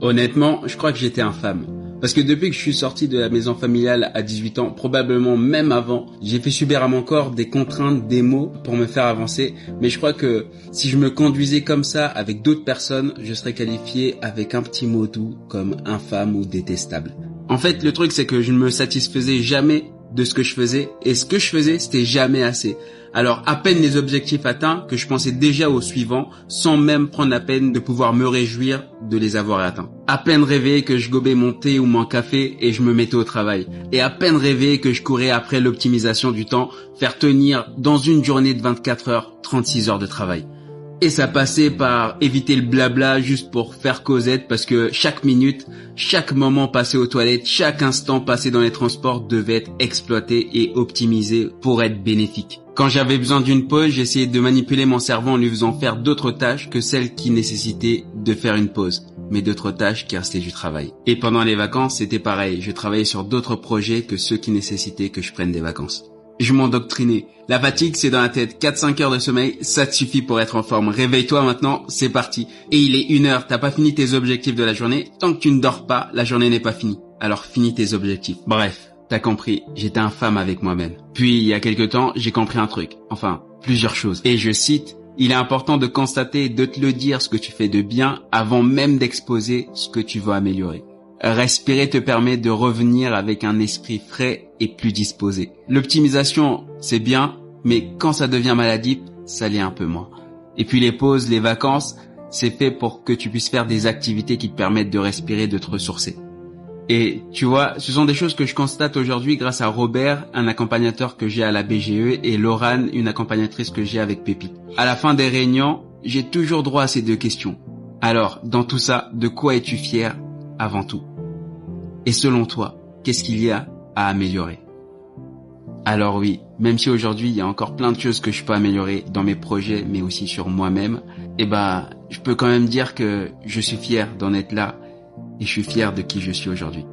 Honnêtement, je crois que j'étais infâme. Parce que depuis que je suis sorti de la maison familiale à 18 ans, probablement même avant, j'ai fait subir à mon corps des contraintes, des maux pour me faire avancer. Mais je crois que si je me conduisais comme ça avec d'autres personnes, je serais qualifié avec un petit mot doux comme infâme ou détestable. En fait, le truc c'est que je ne me satisfaisais jamais de ce que je faisais et ce que je faisais, c'était jamais assez. Alors, à peine les objectifs atteints que je pensais déjà au suivant sans même prendre la peine de pouvoir me réjouir de les avoir atteints. À peine réveillé que je gobais mon thé ou mon café et je me mettais au travail. Et à peine réveillé que je courais après l'optimisation du temps, faire tenir dans une journée de 24 heures, 36 heures de travail. Et ça passait par éviter le blabla juste pour faire causette parce que chaque minute, chaque moment passé aux toilettes, chaque instant passé dans les transports devait être exploité et optimisé pour être bénéfique. Quand j'avais besoin d'une pause, j'essayais de manipuler mon cerveau en lui faisant faire d'autres tâches que celles qui nécessitaient de faire une pause, mais d'autres tâches qui restaient du travail. Et pendant les vacances, c'était pareil, je travaillais sur d'autres projets que ceux qui nécessitaient que je prenne des vacances. Je m'endoctrinais. La fatigue, c'est dans la tête. 4-5 heures de sommeil, ça te suffit pour être en forme. Réveille-toi maintenant, c'est parti. Et il est 1 heure, t'as pas fini tes objectifs de la journée. Tant que tu ne dors pas, la journée n'est pas finie. Alors finis tes objectifs. Bref, t'as compris, j'étais infâme avec moi-même. Puis, il y a quelque temps, j'ai compris un truc. Enfin, plusieurs choses. Et je cite, « Il est important de constater et de te le dire ce que tu fais de bien avant même d'exposer ce que tu veux améliorer. » Respirer te permet de revenir avec un esprit frais et plus disposé. L'optimisation, c'est bien, mais quand ça devient maladif, ça l'est un peu moins. Et puis les pauses, les vacances, c'est fait pour que tu puisses faire des activités qui te permettent de respirer, de te ressourcer. Et tu vois, ce sont des choses que je constate aujourd'hui grâce à Robert, un accompagnateur que j'ai à la BGE, et Laurane, une accompagnatrice que j'ai avec Pépite. À la fin des réunions, j'ai toujours droit à ces 2 questions. Alors, dans tout ça, de quoi es-tu fier avant tout? Et selon toi, qu'est-ce qu'il y a à améliorer? Alors oui, même si aujourd'hui il y a encore plein de choses que je peux améliorer dans mes projets, mais aussi sur moi-même, je peux quand même dire que je suis fier d'en être là et je suis fier de qui je suis aujourd'hui.